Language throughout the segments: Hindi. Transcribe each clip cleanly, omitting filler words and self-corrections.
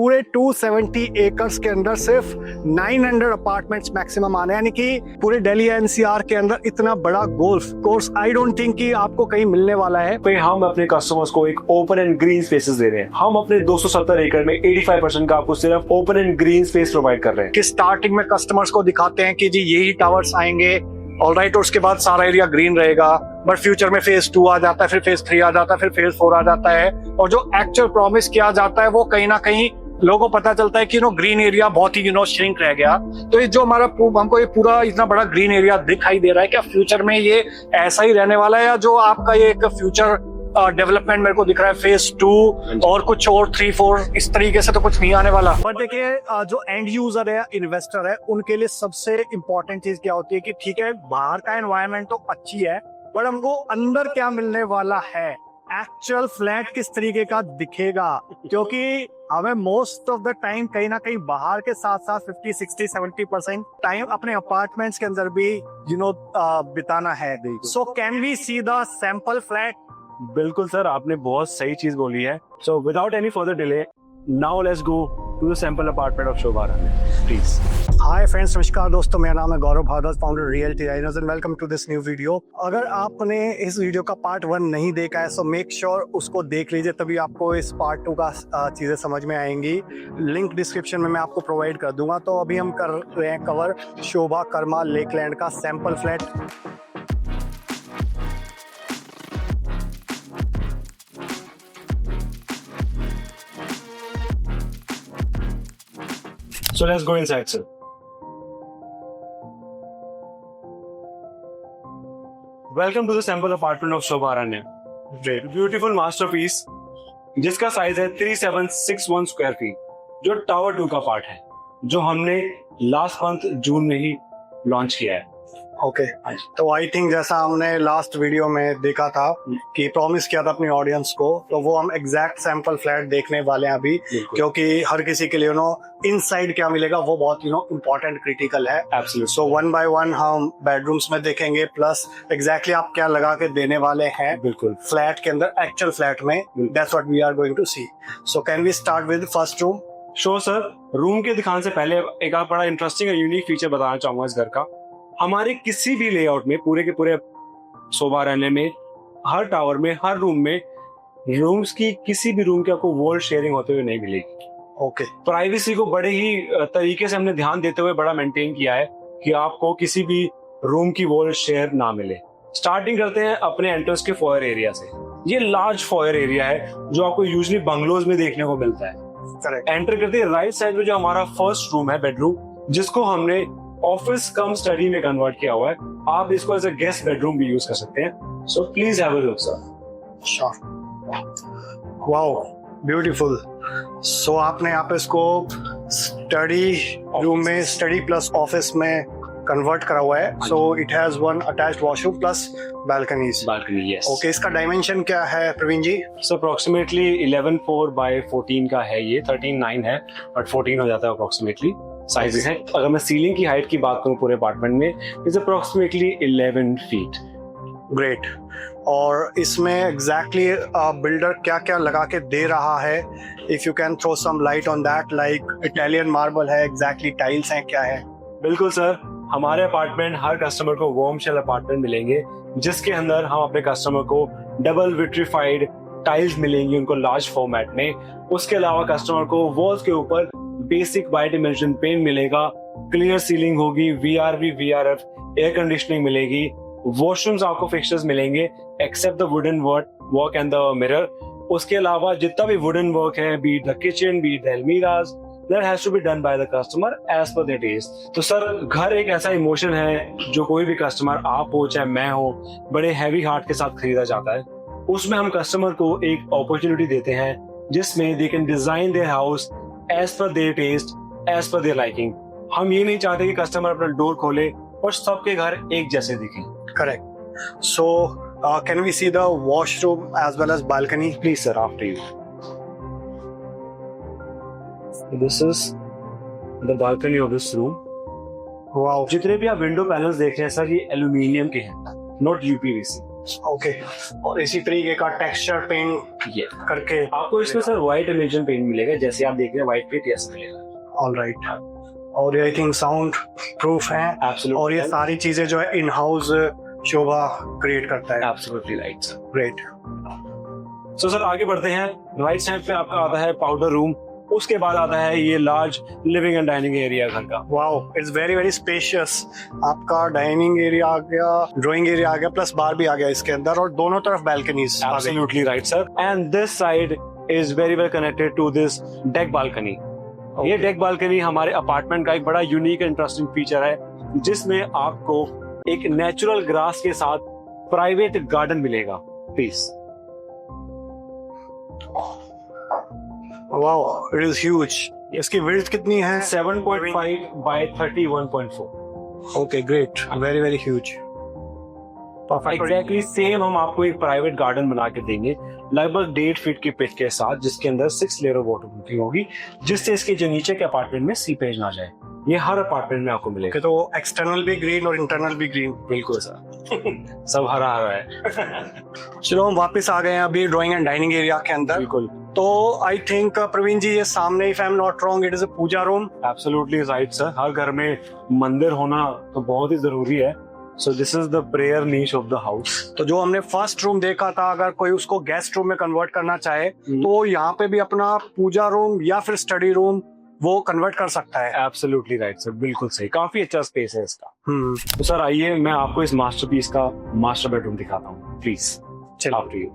पूरे 270 एकर्स के अंदर सिर्फ 900 अपार्टमेंट्स मैक्सिमम आने, यानी कि पूरे दिल्ली एनसीआर के अंदर इतना बड़ा golf course I don't think कि आपको कहीं मिलने वाला है। पे हम अपने कस्टमर्स को एक ओपन एंड ग्रीन स्पेसेस दे रहे हैं। हम अपने 270 एकड़ में 85% का आपको सिर्फ open and green space provide कर रहे हैं। कि स्टार्टिंग में कस्टमर्स को दिखाते हैं कि जी यही टावर्स आएंगे, ऑलराइट, और उसके बाद सारा एरिया ग्रीन रहेगा, बट फ्यूचर में फेज 2 आ जाता है, फिर फेज 3 आ जाता है, फिर फेज 4 आ जाता है, और जो एक्चुअल प्रॉमिस किया जाता है वो कहीं ना कहीं लोगों को पता चलता है कि ग्रीन एरिया बहुत ही श्रिंक रह गया। तो ये जो हमारा हमको ये पूरा इतना बड़ा ग्रीन एरिया दिखाई दे रहा है, क्या फ्यूचर में ये ऐसा ही रहने वाला है, या जो आपका ये एक फ्यूचर डेवलपमेंट मेरे को दिख रहा है फेज 2 और कुछ और 3, 4 इस तरीके से तो कुछ नहीं आने वाला। बट देखिए जो एंड यूजर है, इन्वेस्टर है, उनके लिए सबसे इम्पोर्टेंट चीज क्या होती है कि ठीक है बाहर का एनवायरनमेंट तो अच्छी है, बट हमको अंदर क्या मिलने वाला है, एक्चुअल फ्लैट किस तरीके का दिखेगा, क्योंकि हमें मोस्ट ऑफ द टाइम कहीं ना कहीं बाहर के साथ साथ 50, 60, 70% टाइम अपने अपार्टमेंट्स के अंदर भी बिताना है। So can we see the sample flat? बिल्कुल सर, आपने बहुत सही चीज बोली है। So without any further delay, now let's go to the sample apartment of Shobha Aranya, please. Hi friends, नमस्कार दोस्तों, मेरा नाम है Gaurav Bhardwaj, founder realty designers, and welcome to this new video. अगर आपने इस वीडियो का पार्ट 1 नहीं देखा है सो मेक श्योर उसको देख लीजिए, तभी आपको इस पार्ट 2 का चीज़ें समझ में आएंगी। लिंक डिस्क्रिप्शन में मैं आपको प्रोवाइड कर दूंगा। तो अभी हम कर रहे हैं कवर शोभा कर्मा लेकलैंड का sample flat. So let's go inside, sir. Welcome to the sample apartment of Shobha Aranya. Beautiful masterpiece, जिसका साइज है 3761 स्क्वायर फीट, जो टावर 2 का पार्ट है, जो हमने लास्ट मंथ जून में ही लॉन्च किया है। ओके तो आई थिंक जैसा हमने लास्ट वीडियो में देखा था कि प्रॉमिस किया था अपनी ऑडियंस को, तो वो हम एग्जैक्ट सैंपल फ्लैट देखने वाले हैं अभी, क्योंकि हर किसी के लिए इनसाइड क्या मिलेगा वो बहुत इम्पोर्टेंट क्रिटिकल है। Absolutely. सो 1 by 1 हम बेडरूम्स में देखेंगे, प्लस एग्जैक्टली आप क्या लगा के देने वाले हैं बिल्कुल फ्लैट के अंदर, एक्चुअल फ्लैट में। That's what we are going to see. So can we start with first room? Sure sir. Room के दिखाने से पहले एक आप बड़ा इंटरेस्टिंग और यूनिक फीचर बताना चाहूंगा इस घर का। हमारे किसी भी लेआउट में, पूरे के पूरे शोभा अरण्य में, हर टावर में, हर रूम में, रूम्स की किसी भी रूम की आपको वॉल शेयरिंग होते हुए नहीं मिलेगी। ओके प्राइवेसी को बड़े ही तरीके से हमने ध्यान देते हुए बड़ा मेंटेन किया है कि आपको किसी भी रूम की वॉल शेयर ना मिले। स्टार्टिंग करते हैं अपने एंट्रेंस के फॉयर एरिया से। ये लार्ज फॉयर एरिया है जो आपको यूजुअली बंगलोज में देखने को मिलता है। करेक्ट। एंटर करते हैं राइट साइड में जो हमारा फर्स्ट रूम है, बेडरूम, जिसको हमने ऑफिस कम स्टडी में कन्वर्ट किया हुआ है। आप इसको एज अ गेस्ट बेडरूम भी यूज कर सकते हैं। So please have a look sir. Sure. Wow, beautiful. So आपने यहाँ पे इसको स्टडी रूम में, स्टडी प्लस ऑफिस में कन्वर्ट करा हुआ है। So it has 1 attached washroom plus balconies. Balcony, yes. Okay, इसका डायमेंशन क्या है Praveen ji? So approximately 11.4 by 14 का है। ये 13.9 है, बट 14 हो जाता है अप्रोक्सीमेटली साइज है। अगर मैं सीलिंग की हाइट की बात करूं पूरे अपार्टमेंट में, इट्स अप्रोक्सीमेटली 11 फीट। ग्रेट। और इसमें एग्जैक्टली बिल्डर क्या क्या लगा के दे रहा है, if you can throw some light on that, like Italian marble है, एग्जैक्टली टाइल्स हैं, क्या है? बिल्कुल सर, हमारे अपार्टमेंट हर कस्टमर को वार्म शेल अपार्टमेंट मिलेंगे, जिसके अंदर हम अपने कस्टमर को डबल विट्रीफाइड टाइल्स मिलेंगी उनको लार्ज फॉर्मेट में। उसके अलावा कस्टमर को वॉल्स के ऊपर बेसिक वाइट डिमेंशन पेंट मिलेगा, क्लियर सीलिंग होगी, VRV VRF एयर कंडीशनिंग मिलेगी, वॉशरूम्स आपको फिक्सचर्स मिलेंगे except the wooden work and the mirror. उसके अलावा जितना भी वुडन वर्क है, be the kitchen, be the almirahs, that has to be done by the customer as per their taste। तो सर, घर एक ऐसा इमोशन है जो कोई भी कस्टमर, आप हो चाहे मैं हो, बड़े हैवी हार्ट के साथ खरीदा जाता है। उसमें हम कस्टमर को एक अपॉर्चुनिटी देते हैं जिसमें they can design their house as per their taste, as per their liking. हम ये नहीं चाहते कि कस्टमर अपना डोर खोले और सबके घर एक जैसे दिखें। Correct. So can we see the washroom as well as balcony? Please sir, after you. This is the balcony of this room. Wow. जितने भी आप विंडो पैनल्स देख रहे हैं सर, ये एल्यूमिनियम के हैं, नॉट UPVC। ओके, और इसी तरीके का टेक्सचर पेंट ये करके आपको इसमें सर व्हाइट इमेजिन पेंट मिलेगा, जैसे आप देख रहे हैं व्हाइट पेंट ऐसा मिलेगा। ऑल राइट, और ये आई थिंक साउंड प्रूफ है, Absolutely. और ये सारी चीजें जो है इन हाउस शोभा क्रिएट करता है। Absolutely right sir. Great. So sir आगे बढ़ते हैं। राइट साइड पे आपका आता है पाउडर रूम, उसके बाद आता है ये large living and dining area घर का। Wow, it's very very spacious. आपका डाइनिंग एरिया आ गया, ड्राइंग एरिया आ गया, प्लस बार भी आ गया इसके अंदर, और दोनों तरफ बैल्कनीज आ गई। Absolutely right sir. And this side is very well connected to this deck balcony. ये डेक बालकनी हमारे अपार्टमेंट का एक बड़ा यूनिक एंड इंटरेस्टिंग फीचर है, जिसमें आपको एक नेचुरल ग्रास के साथ प्राइवेट गार्डन मिलेगा। Please. Wow, it is huge. इसकी विड्थ कितनी है? 7.5 by 31.4। Okay, great, very very huge. Exactly same हम आपको एक प्राइवेट गार्डन बना के देंगे, लगभग 1.5 फीट की पिच के साथ, जिसके अंदर 6 लेयर ऑफ वाटरप्रूफिंग होगी, जिससे इसके जो नीचे के अपार्टमेंट में सीपेज ना जाए। ये हर अपार्टमेंट में आपको मिलेगा। तो एक्सटर्नल भी ग्रीन और इंटरनल भी ग्रीन। बिल्कुल सर। सब हरा हरा है। चलो हम वापस आ गए हैं अभी ड्राइंग एंड डाइनिंग एरिया के अंदर। बिल्कुल। तो आई थिंक प्रवीण जी, ये सामने, if I am not wrong, it is a puja room. Absolutely right sir. हर घर में मंदिर होना तो बहुत ही जरूरी है। So this is the prayer niche of the house. तो जो हमने फर्स्ट रूम देखा था, अगर कोई उसको गेस्ट रूम में कन्वर्ट करना चाहे तो यहाँ पे भी अपना पूजा रूम या फिर स्टडी रूम वो कन्वर्ट कर सकता है। एब्सोल्युटली राइट सर, बिल्कुल सही। काफी अच्छा स्पेस है इसका। तो सर आइए मैं आपको इस मास्टरपीस का मास्टर बेडरूम दिखाता हूँ, प्लीज। चलो। After you.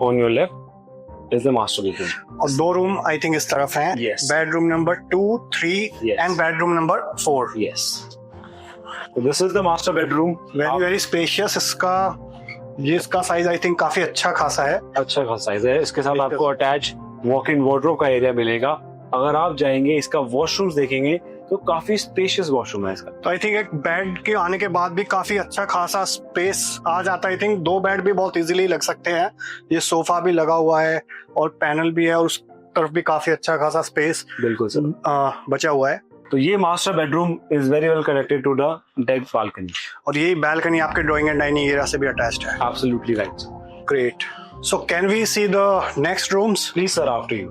On your left is the master bedroom. और 2 रूम आई थिंक इस तरफ हैं। Yes. Bedroom number 2, 3 Yes. And bedroom number 4। Yes. तो this is the master bedroom. Very very spacious. इसका साइज आई थिंक काफी अच्छा खासा है। अच्छा खासा साइज है। इसके साथ आपको अटैच वॉक इन वार्डरोब का एरिया मिलेगा। अगर आप जाएंगे, इसका वॉशरूम्स देखेंगे तो काफी स्पेशियस वॉशरूम है इसका। तो आई थिंक एक बेड के आने के बाद भी काफी अच्छा खासा स्पेस आ जाता है। आई थिंक 2 बेड भी बहुत इजीली लग सकते हैं। ये सोफा भी लगा हुआ है और पैनल भी है, और उस तरफ भी काफी अच्छा खासा स्पेस बिल्कुल सर बचा हुआ है। तो ये master bedroom is very well connected to the deck balcony. और ये बैल्कनी आपके ड्राइंग एंड डाइनिंग एरिया से भी अटैच्ड है। Absolutely right. Great. So can we see the next rooms? Please sir, after you.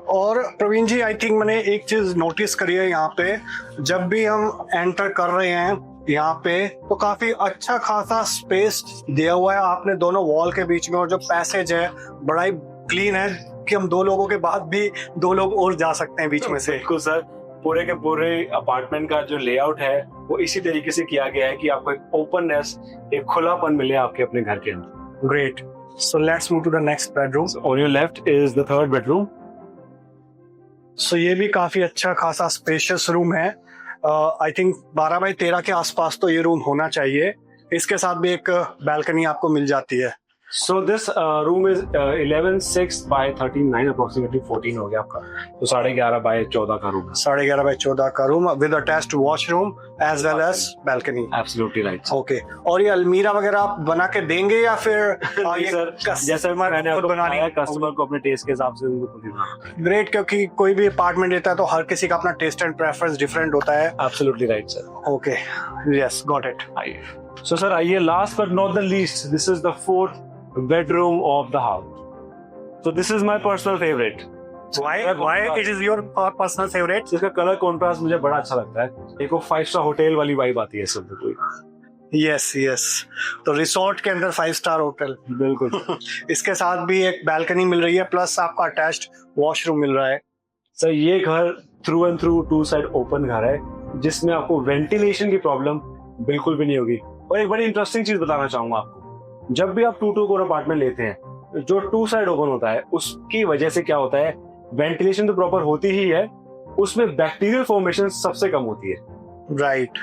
और प्रवीण जी, आई थिंक मैंने एक चीज नोटिस करी है यहाँ पे, जब भी हम एंटर कर रहे हैं यहाँ पे, तो काफी अच्छा खासा स्पेस दिया हुआ है आपने दोनों वॉल के बीच में, और जो पैसेज है बड़ा ही क्लीन है कि हम 2 लोगों के बाद भी 2 लोग और जा सकते हैं बीच में से। बिल्कुल सर। पूरे के पूरे अपार्टमेंट का जो लेआउट है वो इसी तरीके से किया गया है कि आपको एक ओपननेस, एक खुलापन मिले आपके अपने घर के अंदर। Great. So let's move to the next bedroom. On your left is the third bedroom. So ये भी काफी अच्छा खासा स्पेशियस रूम है। आई थिंक 12 बाई 13 के आसपास तो ये रूम होना चाहिए। इसके साथ भी एक बैल्कनी आपको मिल जाती है। So this room is 11.6 by 13.9, approximately 14 हो गया आपका। तो 11.5 by 14 का रूम है। 11.5 बाई 14 का room with attached washroom as well as balcony. Absolutely right। Okay. और ये अलमीरा वगैरह आप बना के देंगे या फिर ये सर जैसे मैंने आपको बनाया, कस्टमर को अपने टेस्ट के हिसाब से उनको खुद ही बनाना है। ग्रेट, क्योंकि कोई भी अपार्टमेंट लेता है तो हर किसी का अपना टेस्ट एंड प्रेफरेंस डिफरेंट होता है। Absolutely right sir। Okay, yes, got it. आइए। So sir आइए, last but not the least, this is the fourth bedroom of the house। So this is my personal favorite। Why it is your personal favorite? इसका कलर कॉन्ट्रास्ट मुझे बड़ा अच्छा लगता है। एक वो 5 स्टार होटल वाली वाइब आती है इसमें कोई। Yes yes. तो रिसोर्ट के अंदर 5 स्टार होटल। बिल्कुल। इसके साथ भी एक बैल्कनी मिल रही है, प्लस आपका अटैच्ड वॉशरूम मिल रहा है। सर ये घर through and through 2 side open घर है, जिसमें आपको वेंटिलेशन की प्रॉब्लम बिल्कुल भी नहीं होगी। और एक बड़ी इंटरेस्टिंग चीज बताना चाहूंगा आपको, जब भी आप 2-2 कोर अपार्टमेंट लेते हैं, जो 2 साइड ओपन होता है उसकी वजह से क्या होता है, वेंटिलेशन तो प्रॉपर होती ही है, उसमें बैक्टीरियल फॉर्मेशन सबसे कम होती है। राइट।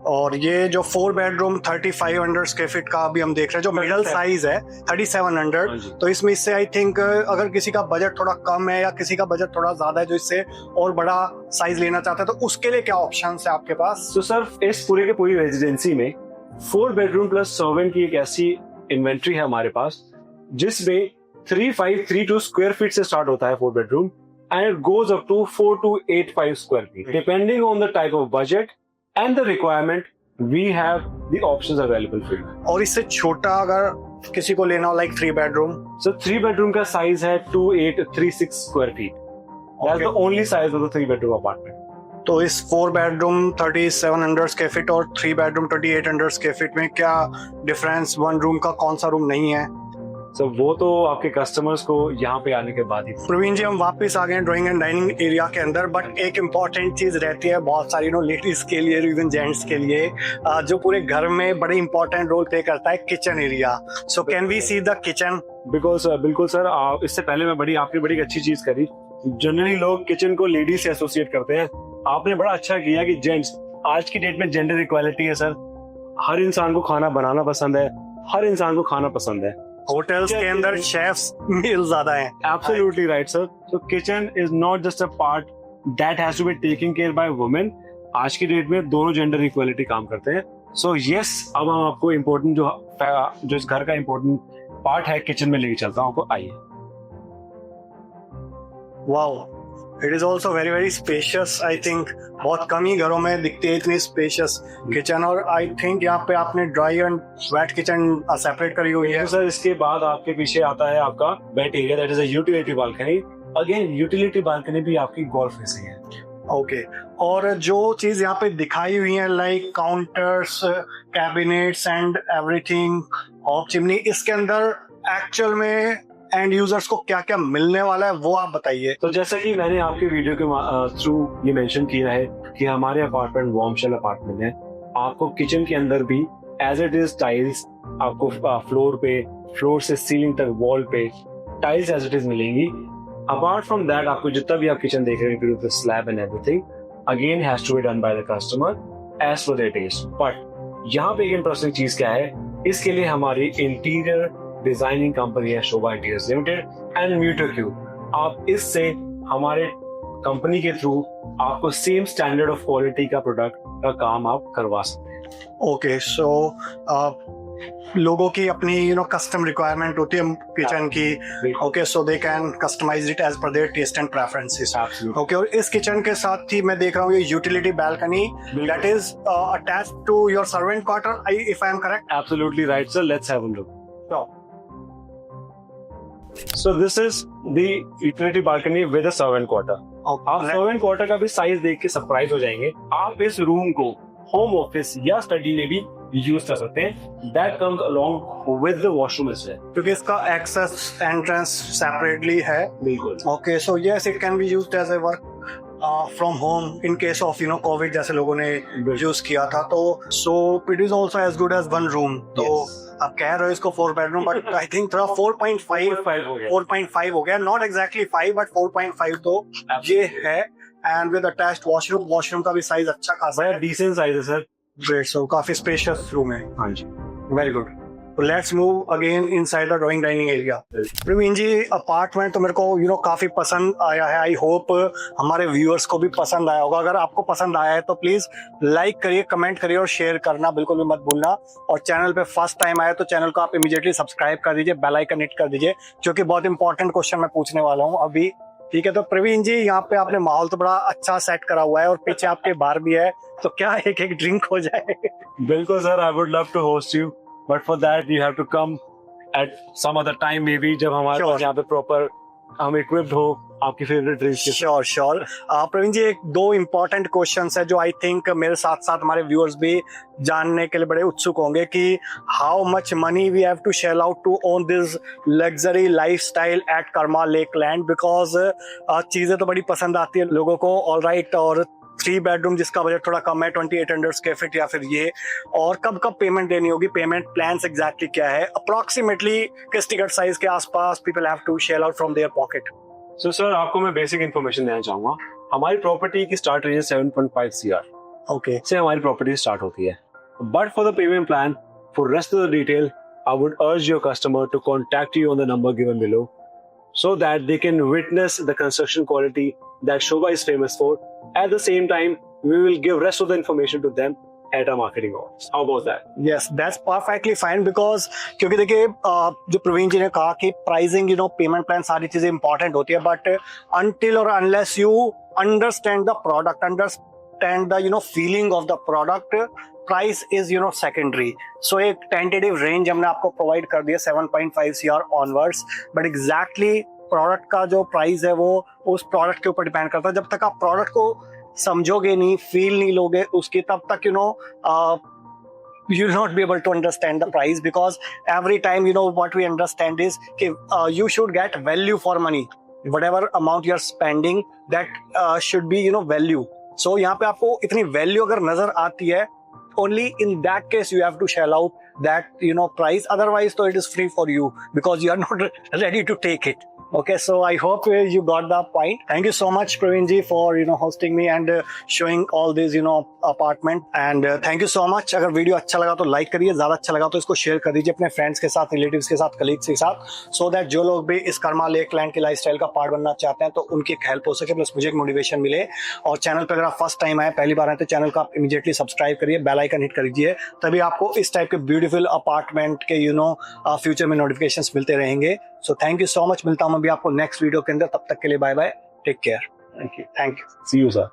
और ये जो 4 बेडरूम 3500 स्क्वायर फीट का अभी हम देख रहे हैं, जो मिडल साइज है 3700, तो इसमें इससे आई थिंक अगर किसी का बजट थोड़ा कम है या किसी का बजट थोड़ा ज्यादा है जो इससे और बड़ा साइज लेना चाहता है, तो उसके लिए क्या ऑप्शन है आपके पास? तो सर इस पूरे के पूरी रेजिडेंसी में 4 बेडरूम प्लस सर्वेंट की एक ऐसी इन्वेंट्री है हमारे पास, जिसमें 3532 स्क्वायर फीट से स्टार्ट होता है 4 bedroom, and it goes up to 4285 square feet, depending on the type of budget and the requirement we have the options available for you. और इससे छोटा अगर किसी को लेना हो, लाइक 3 बेडरूम? So 3 bedroom का size है 2836 square feet. That's the only size of the 3 bedroom apartment. तो इस 4 बेडरूम 3700 स्क्वायर फीट और 3 बेडरूम 2800 स्क्वायर फीट में क्या डिफरेंस, 1 रूम का कौन सा रूम नहीं है? So वो तो आपके कस्टमर्स को यहाँ पे आने के बाद ही। प्रवीण जी, हम वापस आ गए ड्राइंग एंड डाइनिंग एरिया के अंदर, बट एक इम्पॉर्टेंट चीज रहती है बहुत सारी लेडीज के लिए, इवन जेंट्स के लिए, जो पूरे घर में बड़े इंपॉर्टेंट रोल प्ले करता है, kitchen area. So can we see the kitchen? बिल्कुल सर, इससे पहले आपने बड़ी अच्छी चीज करी। जनरली लोग किचन को लेडीज से एसोसिएट करते हैं, आपने बड़ा अच्छा किया कि जेंट्स। आज की डेट में जेंडर इक्वालिटी है सर, हर इंसान को खाना बनाना पसंद है, हर इंसान को खाना पसंद है। होटल्स के अंदर शेफ्स मेल ज्यादा हैं। Absolutely right, sir. So kitchen is not just a part that has to be taken care by women. आज की डेट में दोनों जेंडर इक्वालिटी काम करते हैं। So yes, अब हम आपको इम्पोर्टेंट जो इस घर का इम्पोर्टेंट पार्ट है किचन में लेके चलता हूँ आपको, आइए। Wow, it is also very very spacious. I think बहुत कम ही घरों में दिखती है इतनी स्पेशियस किचन। और आई थिंक यहाँ पे आपने dry and wet kitchen separate करी हुई है। सर इसके बाद आपके पीछे आता है आपका wait area, that is a utility balcony. Again utility balcony भी आपकी गोल्फ फेसिंग है। ओके, और जो चीज यहाँ पे दिखाई हुई है like counters, cabinets and everything, hob chimney, इसके अंदर एक्चुअल में एंड यूजर्स को क्या क्या मिलने वाला है वो आप बताइए। तो जैसा कि मैंने आपके वीडियो के थ्रू ये मेंशन किया है कि हमारे अपार्टमेंट वार्म शेल अपार्टमेंट है, आपको किचन के अंदर भी एज इट इज टाइल्स आपको फ्लोर से सीलिंग तक वॉल पे टाइल्स एज इट इज मिलेंगी। अपार्ट फ्रॉम दैट आपको जितना भी आप किचन देख रहे हैं with slab and everything again has to be done by the customer as per their taste. But यहाँ पे एक इंटरेस्टिंग चीज क्या है, इसके लिए हमारी इंटीरियर डिजाइनिंग कंपनी है शोभा इंटीरियर्स लिमिटेड एंड म्यूटोक्यू। आप इससे हमारे कंपनी के थ्रू आपको सेम स्टैंडर्ड ऑफ क्वालिटी का प्रोडक्ट का काम आप करवा सकते हैं। ओके, सो लोगों की अपनी कस्टम रिक्वायरमेंट होती है किचन की। Okay, so they can customize it as per their taste and preferences. Okay, और इस किचन के साथ ही मैं देख रहा हूँ ये utility balcony that is attached to your servant quarter, if I am correct? Absolutely right sir, let's have a look. So this is the utility balcony with a servant quarter. आप सर्वेंट क्वार्टर का भी साइज देख के सरप्राइज हो जाएंगे। आप इस रूम को होम ऑफिस या स्टडी में भी यूज कर सकते हैं। That comes along with the washroom as well. क्योंकि इसका एक्सेस एंट्रेंस सेपरेटली है। बिल्कुल। Okay, so yes it can be used as a work from home in case of covid जैसे लोगों ने यूज किया था। तो so it is also as good as 1 room. तो आप कह रहे हो इसको 4 बेडरूम, बट आई थिंक थोड़ा 4.5 हो गया, नॉट एग्जैक्टली 5 बट 4.5 तो ये है। एंड विद अटैच्ड वॉशरूम का भी साइज अच्छा खासा है, डिसेंट साइज है सर। ग्रेट, सो काफी स्पेशियस रूम है। हाँ जी, very good. Let's move again inside the drawing dining area. Praveen ji, apartment तो मेरे को काफी पसंद आया है। आई होप हमारे व्यूअर्स को भी पसंद आया होगा। अगर आपको पसंद आया है तो प्लीज लाइक करिए, कमेंट करिए और शेयर करना बिल्कुल भी मत भूलना। और चैनल पे फर्स्ट टाइम आया तो चैनल को आप इमीडिएटली सब्सक्राइब कर दीजिए, बेल आइकन हिट कर दीजिए, क्योंकि बहुत इंपॉर्टेंट क्वेश्चन मैं पूछने वाला हूँ अभी। ठीक है, तो प्रवीण जी यहाँ पे आपने माहौल तो बड़ा अच्छा सेट करा हुआ है और पीछे आपके बार भी है, तो क्या एक ड्रिंक हो जाए? बिल्कुल sir, I would love to host you, but for that you have to come at some other time maybe, जब हमारे पास यहाँ पे प्रॉपर हम इक्विप्ड हो आपकी फेवरेट ड्रिंक। श्योर। प्रवीण जी, 2 इम्पोर्टेंट क्वेश्चंस है जो आई थिंक मेरे साथ साथ हमारे व्यूअर्स भी जानने के लिए बड़े उत्सुक होंगे कि how much money we have to shell out to own this luxury lifestyle at Karma lake land, because चीजें तो बड़ी पसंद आती है लोगों को। ऑल राइट, और 3 बेडरूम जिसका बजट थोड़ा कम है, 2800 स्क्वायर फीट या फिर ये, और कब पेमेंट देनी होगी, पेमेंट प्लान्स एग्जैक्टली क्या है, अप्रोक्सीमेटली किस टिकट साइज के आसपास people have to shell out from their pocket? So sir, आपको मैं बेसिक इन्फॉर्मेशन देना चाहूंगा। हमारी प्रॉपर्टी की स्टार्ट रेंज है 7.5 CR। ओके, से हमारी प्रॉपर्टी स्टार्ट होती है। But for the payment plan, for rest of the detail, I would urge your customer to contact you on the number given below, so that they can witness the construction quality that Shobha is famous for. At the same time, we will give rest of the information to them at our marketing office. How about that? Yes, that's perfectly fine, because क्योंकि देखिए जो प्रवीण जी ने कहा कि प्राइसिंग पेमेंट प्लान सारी चीजें इंपॉर्टेंट होती है, बट until और unless you understand the product, and the feeling of the product. Price is secondary. So एक tentative range हमने आपको provide कर दिया 7.5 CR onwards, but exactly product का जो प्राइस है वो उस प्रोडक्ट के ऊपर डिपेंड करता है. जब तक आप प्रोडक्ट को समझोगे नहीं, फील नहीं लोगे उसकी, तब तक you'll not be able to understand the price, because every time what we understand is you should get value for money. Whatever amount you're spending, that should be value. So यहाँ पे आपको इतनी value अगर नजर आती है, only in that case you have to shell out that price. Otherwise so it is free for you because you are not ready to take it. Okay, so I hope you got the point. Thank you so much, Praveen ji, for hosting me and showing all these apartment. And thank you so much. अगर वीडियो अच्छा लगा तो लाइक करिए, ज्यादा अच्छा लगा तो इसको शेयर कर दीजिए अपने फ्रेंड्स के साथ, रिलेटिव्स के साथ, कलीग्स के साथ, so that जो लोग भी इस कर्मा लेक लैंड के लाइफस्टाइल का पार्ट बनना चाहते हैं तो उनकी एक हेल्प हो सके, प्लस मुझे एक मोटिवेशन मिले. और चैनल पर अगर आप फर्स्ट टाइम आए, पहली बार आए, तो चैनल को आप इमीडिएटली सब्सक्राइब करिए, बेल आइकन हिट कर दीजिए, तभी आपको इस टाइप के ब्यूटीफुल अपार्टमेंट के फ्यूचर में नोटिफिकेशंस मिलते रहेंगे. So thank you so much. मिलता हूं अभी आपको नेक्स्ट वीडियो के अंदर. तब तक के लिए bye bye, take care. Thank you. See you, sir.